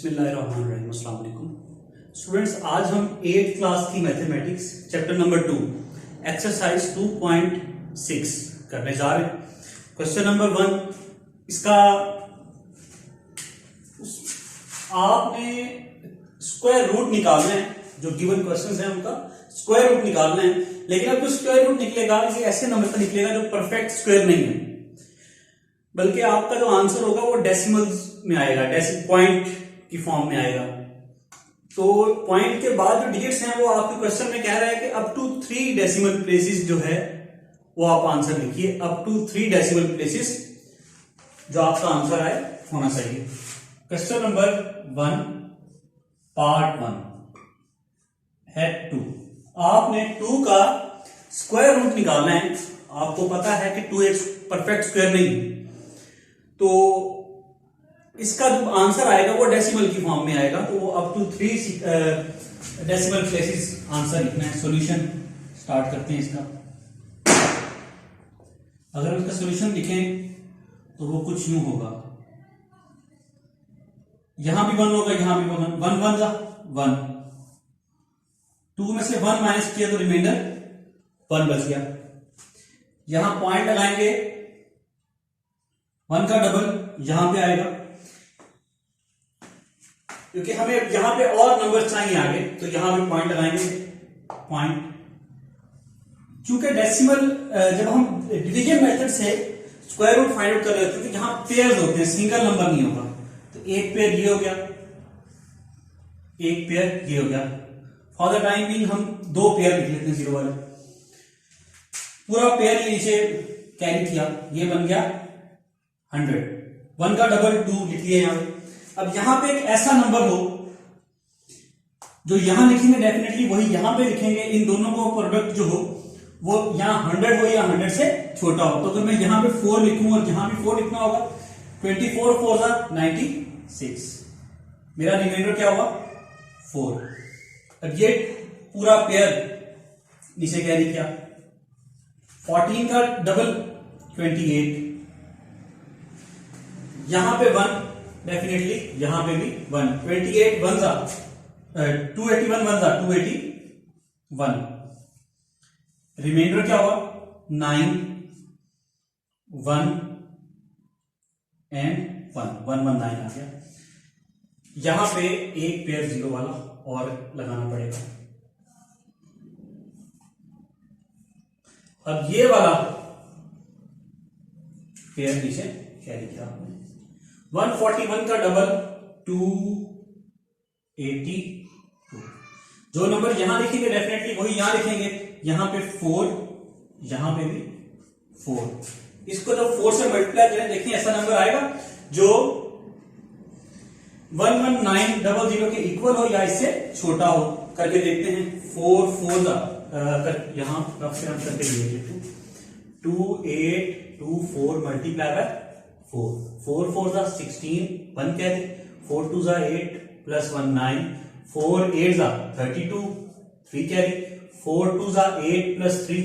बिस्मिल्लाहिर्रहमानिर्रहीम। अस्सलाम वालेकुम स्टूडेंट्स, आज हम 8th क्लास की मैथमेटिक्स चैप्टर नंबर 2 एक्सरसाइज 2.6 करने जा रहे हैं। क्वेश्चन नंबर 1 इसका आपने स्क्वायर रूट निकालना है। जो गिवन क्वेश्चंस हैं उनका स्क्वायर रूट निकालना है, लेकिन अब जो स्क्वायर रूट निकलेगा ये ऐसे नंबर का निकलेगा जो परफेक्ट स्क्वायर नहीं है, बल्कि आपका जो आंसर होगा वो डेसिमल्स में आएगा, पॉइंट की फॉर्म में आएगा। तो पॉइंट के बाद जो डिजिट्स हैं वो आपके क्वेश्चन में कह रहा है कि अप टू 3 डेसिमल प्लेसेस जो है वो आप आंसर लिखिए। अप टू 3 डेसिमल प्लेसेस जो आपका आंसर आए होना चाहिए। क्वेश्चन नंबर 1 पार्ट 1 है 2। आपने 2 का स्क्वायर रूट निकालना है। आपको पता है कि 2 एक परफेक्ट स्क्वायर नहीं है, तो इसका जो आंसर आएगा वो डेसिमल की फॉर्म में आएगा। तो वो up to 3 decimal places answer लिखना है। सॉल्यूशन स्टार्ट करते हैं इसका। अगर हम इसका सॉल्यूशन लिखें तो वो कुछ यूं होगा, यहां भी 1 होगा, यहां भी 1 1 जा 1, 2 में से 1 माइनस किया तो रिमाइंडर 1 बच गया। यहां पॉइंट लगाएंगे, 1 का डबल यहां पे आएगा, क्योंकि हमें यहां पे और नंबर चाहिए आगे, तो यहां पे पॉइंट लगाएंगे। पॉइंट क्योंकि डेसिमल जब हम डिवीजन मेथड से स्क्वायर रूट फाइंड आउट कर रहे होते हैं तो यहां पेयर्स होते हैं, सिंगल नंबर नहीं होगा। तो एक पेयर ये हो गया, एक पेयर ये हो गया। फॉर द टाइम बिंग हम 2 पेयर लिख लेते हैं, 0 वाले। पूरा पेयर नीचे कैरी किया, ये बन गया 100। 1 का डबल 2 लिख लिया यहां पे। अब यहां पे एक ऐसा नंबर हो जो यहां लिखेंगे डेफिनेटली वही यहां पे लिखेंगे। इन दोनों को प्रोडक्ट जो हो वो यहां 100 हो या 100 से छोटा हो। तो अगर मैं यहां पे 4 लिखूं और यहां भी 4 लिखना होगा, 24 4 जा 96, मेरा रिमाइंडर क्या होगा 4। अब ये पूरा पेयर नीचे कैरी किया, 14 का डबल 28, यहां पे 1 डेफिनेटली, यहां पे भी 1, 28 1 जा 281 1 जा 281, रिमाइंडर क्या होगा 9 1 एंड 119 आ गया। यहां पे एक पेयर 0 वाला और लगाना पड़ेगा। अब ये वाला पेयर नीचे कैरी किया आपने, 141 का डबल 282। जो नंबर यहां लिखेंगे डेफिनेटली वही यहां लिखेंगे। यहां पे 4, यहां पे भी 4। इसको जब 4 से मल्टीप्लाई करें, देखिए ऐसा नंबर आएगा जो 11900 के इक्वल हो या इससे छोटा हो। करके देखते हैं। 4 4 यहां हम करके लिए 2824 मल्टीप्लाई बाय 4, 4 4 जा 16, 1 कैरी, 4 2 जा 8 प्लस 1 9, 4 8 जा 32, 3 कैरी, 4 2 जा 8 प्लस 3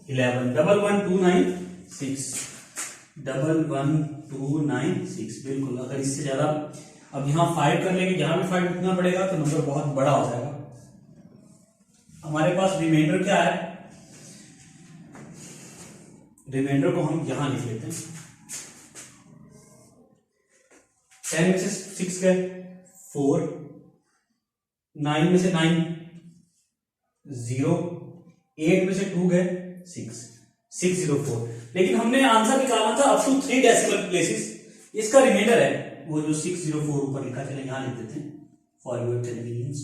11, 11296, 11296 बिल्कुल। अगर इससे ज्यादा, अब यहां 5 कर लेंगे, यहां भी 5 लिखना पड़ेगा तो नंबर बहुत बड़ा हो जाएगा। हमारे पास रिमाइंडर क्या है, रिमाइंडर को हम यहां लिख लेते हैं। 10 में से 6 गए 4, 9 में से 9 0, 8 में से 2 गए 6, 604। लेकिन हमने आंसर निकालना था अप टू 3 डेसिमल प्लेसेस। इसका रिमाइंडर है वो जो 604 ऊपर लिखा, चले यहां लिख देते हैं फॉर योर कन्वीनियंस,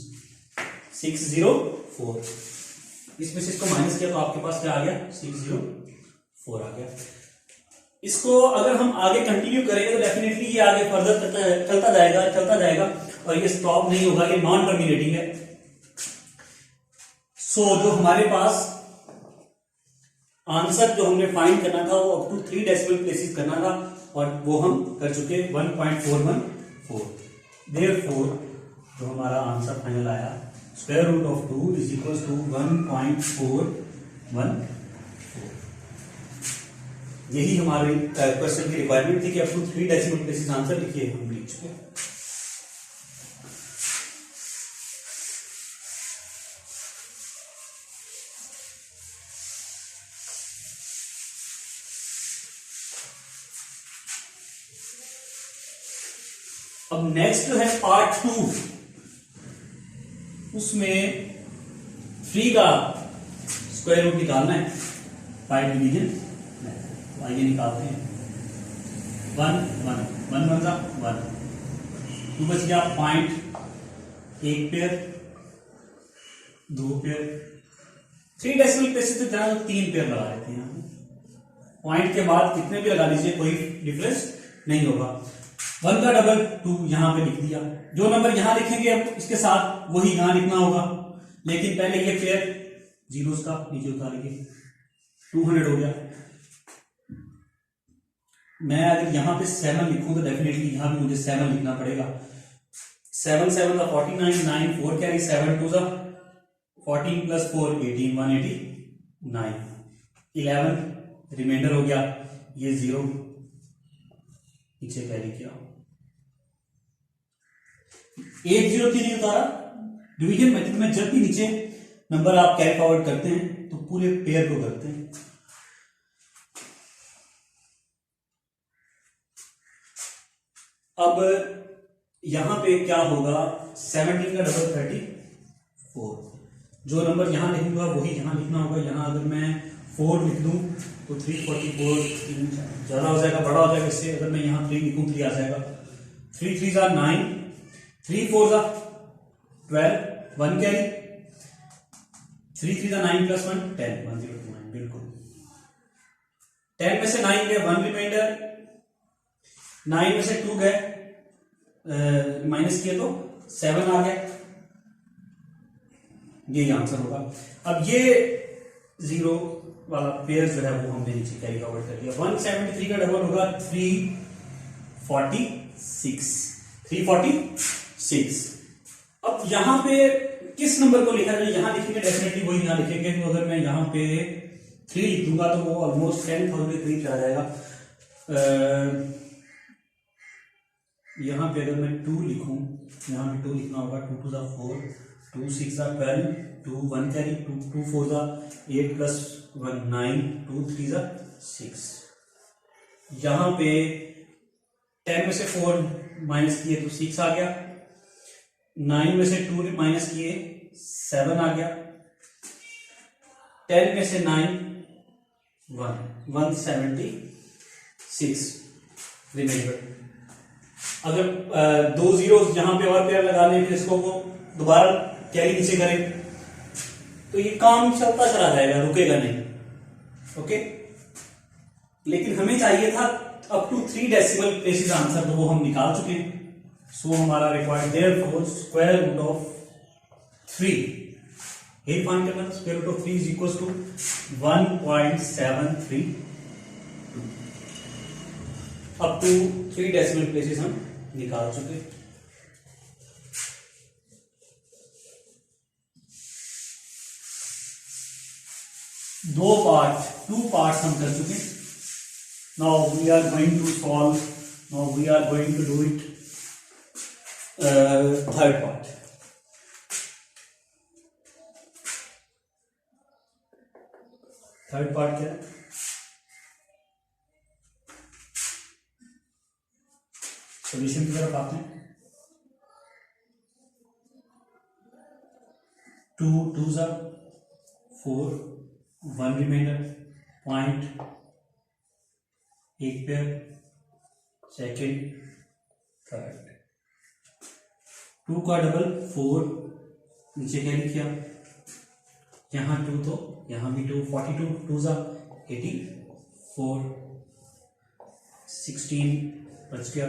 604। इसमें से इसको माइनस किया तो आपके पास क्या आ गया 604 आ गया। इसको अगर हम आगे कंटिन्यू करेंगे तो डेफिनेटली ये आगे फर्दर चलता जाएगा और ये स्टॉप नहीं होगा, ये नॉन टर्मिनेटिंग है। सो जो हमारे पास आंसर जो हमने फाइंड करना था वो अप टू 3 डेसिमल प्लेसेस करना था और वो हम कर चुके 1.414। देयरफॉर जो हमारा आंसर फाइनल आया, square root of 2 is equal to 1.414। यही हमारे क्वेश्चन की रिक्वायरमेंट थी कि up to 3 decimal places answer लिखिए, हम लिख चुके। अब नेक्स्ट जो है पार्ट 2, उसमें 3 का स्क्वायर रूट निकालना है बाय डिवीजन। तो आइए निकालते हैं। 1 1 1 1 1 2 बच गया point, 1 pair 2 pair, 3 decimal places से जाना तो 3 पेयर लगा लेते हैं। पॉइंट के बाद कितने भी लगा लीजिए कोई डिफरेंस नहीं होगा। 1 का डबल 2 यहां पे लिख दिया। जो नंबर यहां लिखेंगे अब इसके साथ वही यहां लिखना होगा, लेकिन पहले ये पेयर जीरोस का नीचे उतारेंगे। 200 हो गया। मैं अगर यहां पे 7 लिखूं तो डेफिनेटली यहां भी मुझे 7 लिखना पड़ेगा। 7 7 का 49, 9 4 कैरी, 7 2 का 14 प्लस 4 18, 189, 11 रिमाइंडर हो गया। ये 0 नीचे कैरी किया। 1 0 3 नहीं उतारा। डिवीजन मेथड में जब भी नीचे नंबर आप कैरी फॉरवर्ड करते हैं तो पूरे पेयर को करते हैं। अब यहां पे क्या होगा, 17 का डबल 34। जो नंबर यहां लिखूंगा वही यहां लिखना होगा। यहां अगर मैं 4 लिख दूं तो 344 ज्यादा हो जाएगा, बड़ा हो जाएगा इससे। अगर मैं यहां 3 लिखूं 3 आ जाएगा। 3 3 जा 9, 3 4 जा 12, 1 कैरी, 3 3 जा 9 प्लस 1 10, 1029 बिल्कुल। 10 में से 9 गए, 1 रिमाइंडर, 9 में से 2 गए, माइनस किए तो 7 आ गया। ये आंसर होगा। अब ये 0 वाला पेयर जो है वो हमने नीचे कैरी फॉरवर्ड कर दिया। 173 का डबल होगा 346, 346। अब यहां पे किस नंबर को लिखा जाए, यहां लिखेंगे डेफिनेटली वही यहां लिखेंगे। तो अगर मैं यहां पे 3 लिख दूंगा तो वो ऑलमोस्ट 10,000 के करीब चला जाएगा। यहां पे अगर मैं 2 लिखूं, यहां पे 2 लिखना होगा। 2 2 4, 2 6 12, 2 1 कैरी, 2 4 8 प्लस 1 9, 2 3 6। यहां पे 10 में से 4 माइनस किए तो 6 आ गया। 9 में से 2 माइनस किए 7 आ गया। 10 में से 9 1, 176 रिमाइंडर। अगर 2 जीरो यहां पे और पेयर लगाने, फिर इसको वो दोबारा कैरी नीचे करें तो ये काम चलता चला जाएगा, रुकेगा नहीं। ओके, लेकिन हमें चाहिए था up to 3 decimal places answer, तो वो हम निकाल चुके हैं। सो हमारा required therefore square root of 3 यही फाइंड करना। Square root of 3 is equal to 1.732। Up to 3 decimal places हम निकाल चुके। दो पार्ट 2 पार्ट्स हम कर चुके। Now we are going to solve, now we are going to do it third part. Third part क्या है? सोल्यूशन की तरफ आते हैं। 2 2 4, 1 reminder, point, 1 pair, second, third. 2 का डबल 4 नीचे कैरी किया। यहां 2 तो यहां भी 2, 42 2 84, 16 बच गया।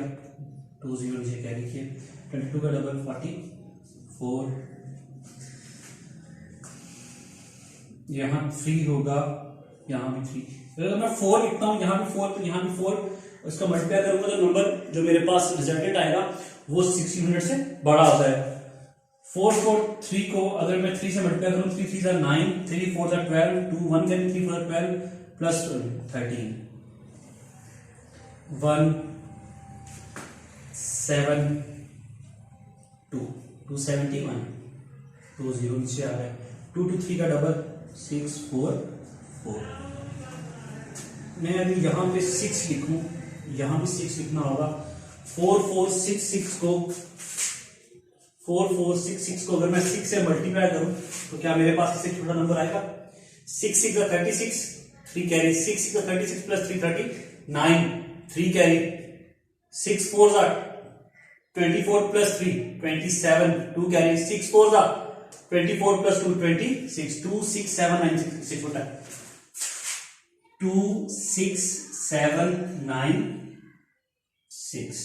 2 0 नीचे कैरी किए। 22 का डबल 44, यहाँ 3 होगा, यहाँ भी 3। अगर मैं 4 लिखता हूँ, यहाँ भी 4 तो यहाँ भी 4, उसका मल्टीप्लाई करूंगा तो नंबर जो मेरे पास रिजल्टेंट आएगा वो 1600 से बड़ा हो जाएगा। 4 4 3 को अगर मैं 3 से मल्टीप्लाई करूँ, 3 3 9, 3 4 12, 2 1 कैरी, 3 4 12 प्लस 13, 1 7 2 271, 2 0 नीचे आ गया। 2 2 3 का डबल 6 4 4। मैं अभी यहां पे 6 लिखूं, यहां भी 6 लिखना होगा। 4466 को अगर मैं 6 से मल्टीप्लाई करूं तो क्या मेरे पास इससे छोटा नंबर आएगा? 6 6 36, 3 carry, 6 6 36 plus 3 39, 3 carry, 6 4 24 plus 3 27, 2 carry, 6 4 24 plus 2 26, 2 6 7 9 6 होता है 2 6 7 9 6।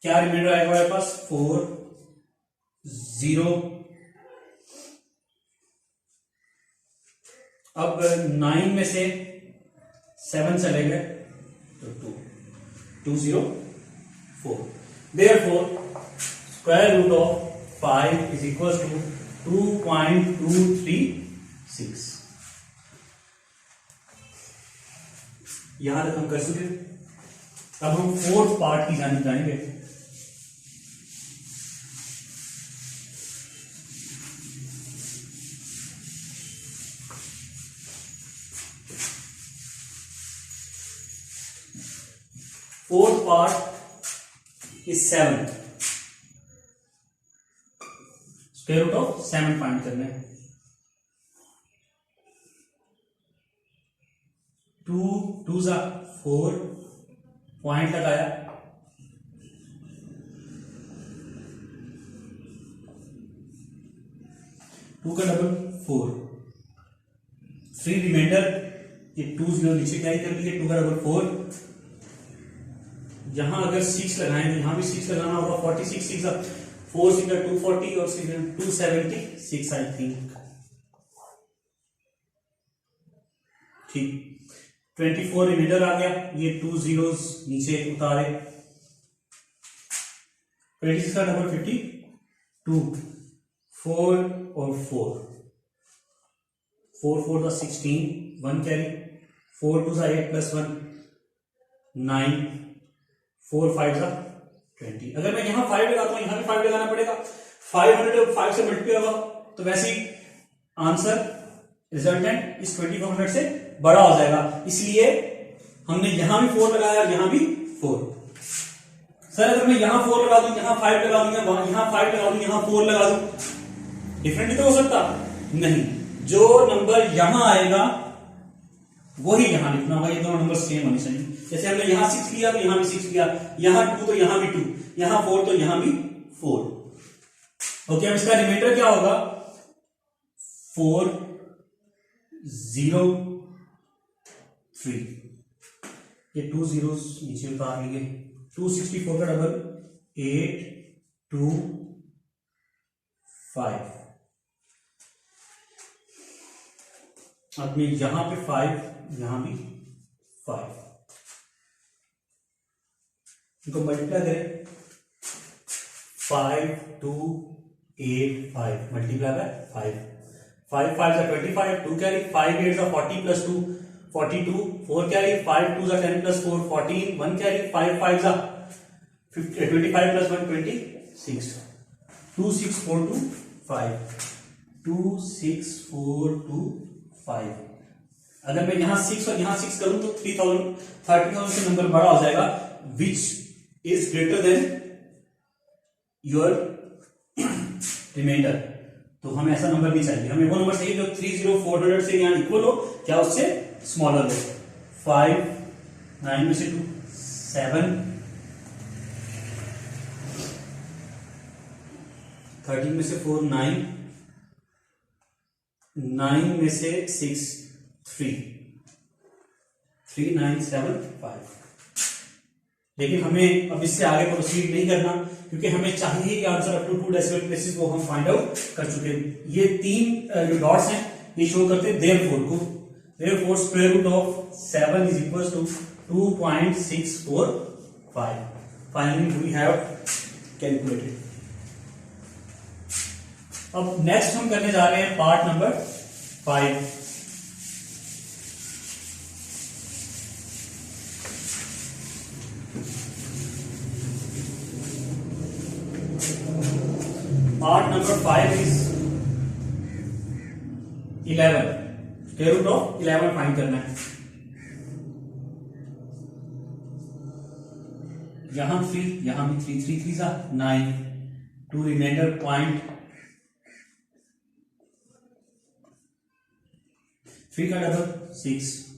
क्या रिमाइंडर आएगा हमारे पास? 4 0। अब 9 में से 7 चले गए तो 2 0 4। Therefore, square root of 5 is equals to 2.236। यहां तक हम कर चुके। अब हम फोर्थ पार्ट की जाने जाएंगे। Fourth part is 7। Square root of 7 find करना है। 2 2 4 पॉइंट लगाया, 2 का डबल 4, 3 रिमाइंडर, ये 2 0 नीचे कैरी कर लिए, 2 का डबल 4। यहां अगर 6 लगाएं तो यहां भी 6 लगाना होगा, 46 6 4 6 240 और 6 276 आई थिंक। ठीक, 24 रिमाइंडर आ गया, ये 2 zeros नीचे उतारे, 26 का डबल 52, 4 और 4 4 4 16, 1 कैरी, 4 2 8 प्लस 1 9, 4 5 20। अगर मैं यहां 5 लगाता हूं, यहां भी 5 लगाना पड़ेगा। 500 से मल्टीप्लाई होगा तो वैसे ही आंसर रिजल्टेंट इस 2400 से बड़ा हो जाएगा। इसलिए हमने यहां भी 4 लगाया और यहां भी 4। सर अगर मैं यहां 4 लगा दूं, यहां 5 लगा दूं, यहां 5 लगा दूं, यहां 4 लगा दूं, डिफरेंट तो हो सकता नहीं। जो नंबर यहां आएगा वही यहां लिखना होगा, ये दोनों नंबर सेम होने चाहिए। जैसे हमने यहां 6 लिया तो यहां भी 6 लिया, यहां 2 तो यहां भी 2, यहां 4 तो यहां भी 4। ओके, अब इसका रिमाइंडर क्या होगा? 4 0 3, ये 2 zeros नीचे उतार लिए, 264 का डबल 8 2 5। अब में यहां पे 5, यहां भी 5, इनको मल्टीप्लाई करें, 5 2 8 5 multiply by 5, 5 5 25, 2 carry, 5 8 40 plus 2 42, 4 carry, 5 2 10 plus 4 14, 1 carry, 5 5 25 plus 1 26, 2 6 4 2 5, 2 6 4 2 5। अगर मैं यहां 6 और यहां 6 करूं तो 30,000 से नंबर बड़ा हो जाएगा, which is greater than your reminder. तो हमें ऐसा नंबर नहीं चाहिए, हमें वो नंबर चाहिए जो 30400 से यहां इक्वल हो, क्या उससे स्मॉलर हो। 5 9 में से 2 7, 13 में से 4 9, 9 में से 6 3 3 9 7 5। लेकिन हमें अब इससे आगे प्रोसीड नहीं करना, क्योंकि हमें चाहिए कि answer up to 2 decimal places को हम फाइंड आउट कर चुके हैं। ये 3 जो डॉट्स हैं ये शो करते हैं देयरफॉर को। Therefore square root of 7 is equal to 2.645। Finally we have calculated. अब नेक्स्ट हम करने जा रहे हैं part number 5। Part number 5 is 11। Square root of 11 find करना है। यहां 3, यहां भी 3, 3 3 सा 9, 2 रिमाइंडर पॉइंट 3 का डबल 6,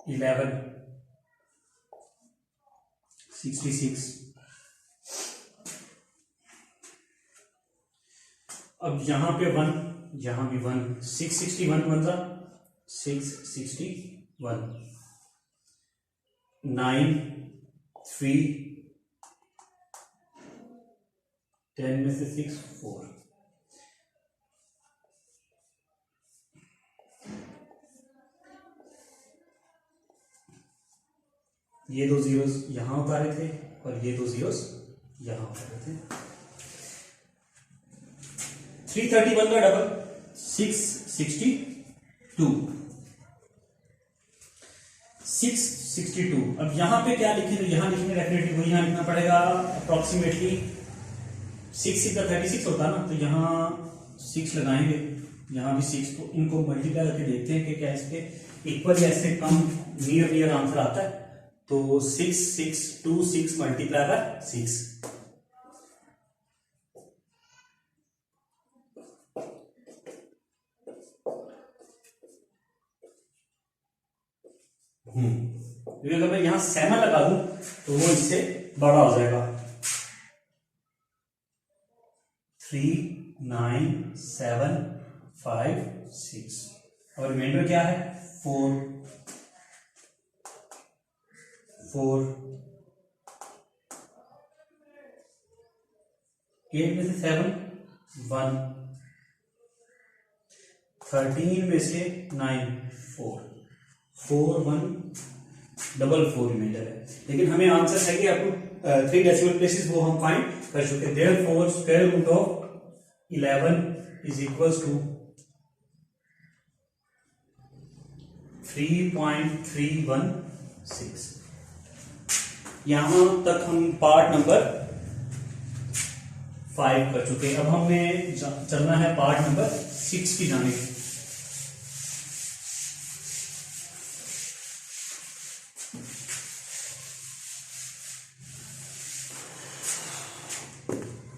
11, 66। अब यहां पे 1, यहां भी 1, 661 वन जा 661, 9, 3, 10 में से 6 4, ये 2 जीरोस यहां उतारे थे और ये 2 जीरोस यहां उतारे थे। 331 का डबल 662, 662। अब यहां पे क्या लिखे, तो यहां लिखने डेफिनेटली वही यहां लिखना पड़ेगा, अप्रोक्सीमेटली 6 6 का 36 होता ना, तो यहां 6 लगाएंगे, यहां भी 6 को, इनको मल्टीप्लाई करके देखते हैं कि क्या इसके इक्वल या इससे कम नियर नियर आंसर आता है। तो 6 6 2 6 मल्टीप्लाई बाय 6, क्योंकि अगर मैं यहां 7 लगा दूं तो वो इससे बड़ा हो जाएगा। 3 9 7 5 6 और रिमाइंडर क्या है 4 4, 8 में से 7 1, 13 में से 9 4, 4 1 डबल 4 रिमाइंडर है। लेकिन हमें आंसर है कि आपको 3 डेसिमल प्लेसेस वो हम फाइंड कर चुके। Therefore square root of 11 is equals to 3.316। यहां तक हम पार्ट नंबर 5 कर चुके हैं। अब हमें चलना है पार्ट नंबर 6 की जाने।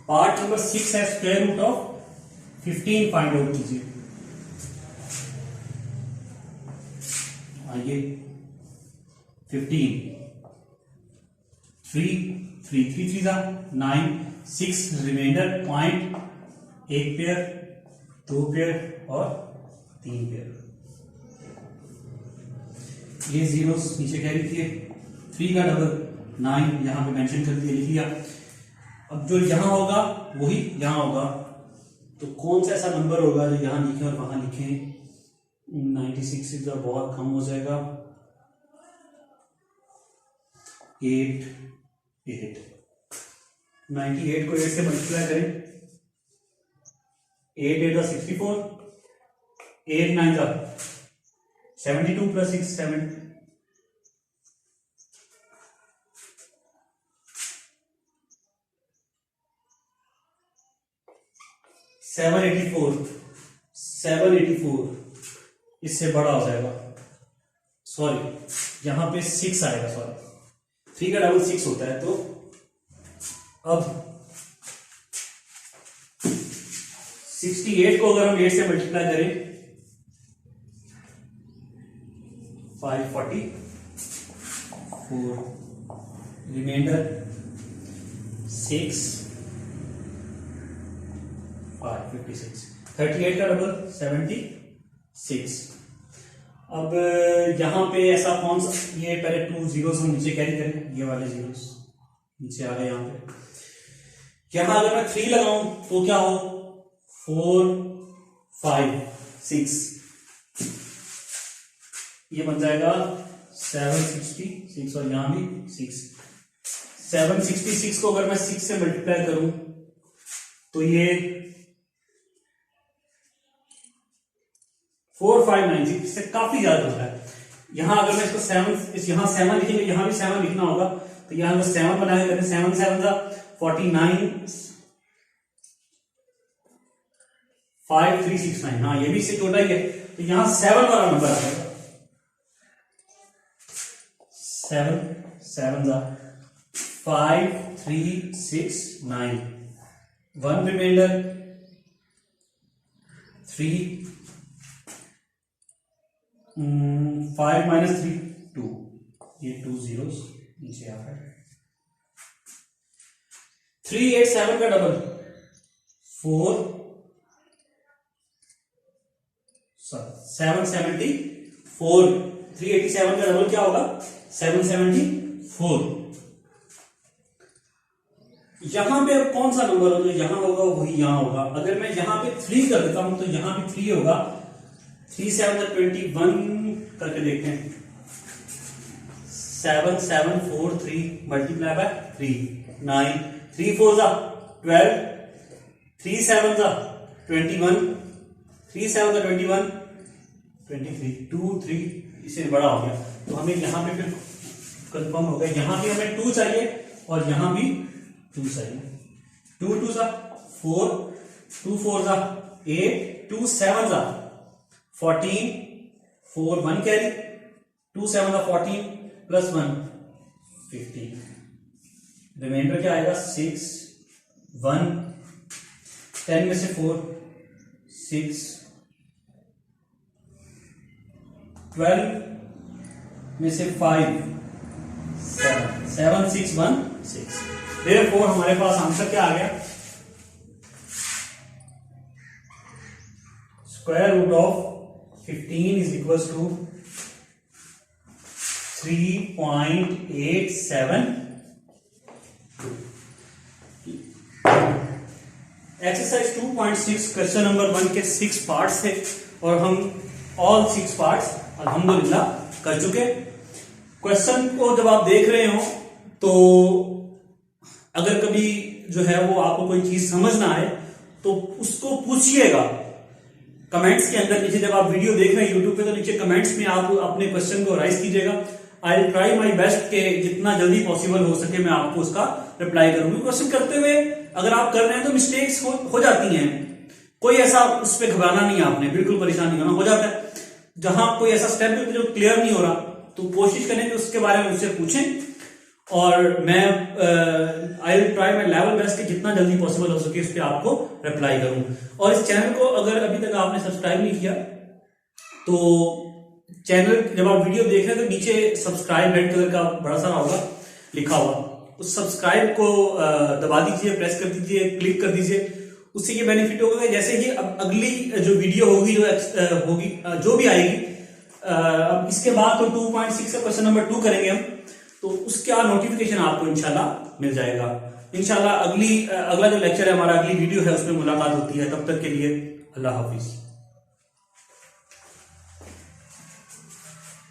पार्ट नंबर 6 है square root of 15 find out कीजिए। आइए 15, 3 3 3 3 जा 9, 6 रिमाइंडर पॉइंट, 1 पेयर 2 पेयर और 3 पेयर। ये जीरोस नीचे कैरी किए, 3 का डबल 9 यहां पे मेंशन कर दिया, लिख लिया। अब जो यहां होगा वही यहां होगा, तो कौन सा ऐसा नंबर होगा जो यहां लिखे और वहां लिखे। 96 से बहुत कम हो जाएगा, 8 8, 98 को 8 से मल्टीप्लाई करें, 8 8 का 64, 8 9 का 72 प्लस 6 7, 784, 784 इससे बड़ा हो जाएगा। सॉरी यहां पे 6 आएगा, सॉरी 3 का डबल 6 होता है। तो अब 68 को अगर हम 8 से मल्टीप्लाई करें, 544, रिमाइंडर 6 556, 38 का डबल 76। अब यहां पे ऐसा कौन सा, ये पहले 2 जीरोस हम नीचे कैरी करें, ये वाले जीरोस नीचे आ गए यहां पे। यहां अगर मैं 3 लगाऊं तो क्या हो, 4 5 6, ये बन जाएगा 766 और यहां भी 6। 766 को अगर मैं 6 से मल्टीप्लाई करूं तो ये 4596 से काफी ज्यादा होता है। यहां अगर मैं इसको 7, यहां 7 लिखेंगे, यहां भी 7 लिखना होगा, तो यहां अगर 7 बनाए करें, 7 7 का 49, 5369, हाँ ये भी इससे छोटा ही है, तो यहां 7 वाला नंबर आएगा। 7 जा 5369, 1 रिमाइंडर 3, 5 माइनस 3 2, ये 2 zeros नीचे आ रहा है। 387 का डबल 4, 774, 387 का डबल क्या होगा 774। यहां पे अब कौन सा नंबर होगा, यहां होगा वही यहां होगा। अगर मैं यहां पे 3 कर देता हूं तो यहां भी 3 होगा। 3 7 21 करके देखते हैं। 7743 मल्टीप्लाई बाय 3 9, 3 4 जा 12, 3 7 जा 21, 3 7 जा 21, 23, 2 3 इससे बड़ा हो गया। तो हमें यहां पे फिर कंफर्म हो गया, यहां भी हमें 2 चाहिए और यहां भी 2 चाहिए। 2 2 जा 4, 2 4 जा 8, 2 7 जा 14, 4 1 कैरी, 2 7 जा 14 प्लस 1 15, रिमाइंडर क्या आएगा 6 1, 10 में से 4 6, 12 में से 5 7 7 6 1 6। Therefore हमारे पास आंसर क्या आ गया, square root of 15 is equal to 3.87। Exercise 2.6 question number 1 के 6 पार्ट्स थे और हम ऑल 6 पार्ट्स अल्हम्दुलिल्लाह कर चुके। क्वेश्चन को जब आप देख रहे हो तो अगर कभी जो है वो आपको कोई चीज समझ ना आए तो उसको पूछिएगा कमेंट्स के अंदर नीचे। जब आप वीडियो देख रहे हैं यूट्यूब पे तो नीचे कमेंट्स में आप अपने क्वेश्चन को राइज कीजिएगा। I will try my best के जितना जल्दी पॉसिबल हो सके मैं आपको उसका रिप्लाई करूंगी। क्वेश्चन करते हुए अगर आप कर रहे हैं तो मिस्टेक्स हो जाती हैं, कोई ऐसा उस पर घबराना नहीं है आपने, बिल्कुल परेशान नहीं होना, हो जाता है। जहां कोई ऐसा स्टेप जो क्लियर नहीं हो रहा तो कोशिश करें कि उसके बारे में मुझसे पूछें और मैं I will try my level best कि जितना जल्दी पॉसिबल हो सके उस पर आपको रिप्लाई करूं। और इस चैनल को अगर अभी तक आपने सब्सक्राइब नहीं किया तो चैनल जब आप वीडियो देख रहे हैं तो नीचे सब्सक्राइब रेड कलर का बड़ा सारा होगा लिखा हुआ, उस सब्सक्राइब को दबा दीजिए, प्रेस कर दीजिए, क्लिक कर दीजिए। उससे ये बेनिफिट होगा जैसे ही अब अगली जो वीडियो होगी जो भी आएगी, अब इसके बाद तो 2.6 का क्वेश्चन नंबर 2 करेंगे हम, तो उसका नोटिफिकेशन आपको इंशाल्लाह मिल जाएगा। इंशाल्लाह अगला जो लेक्चर है हमारा, अगली वीडियो है उसमें मुलाकात होती है। तब तक के लिए अल्लाह हाफिज।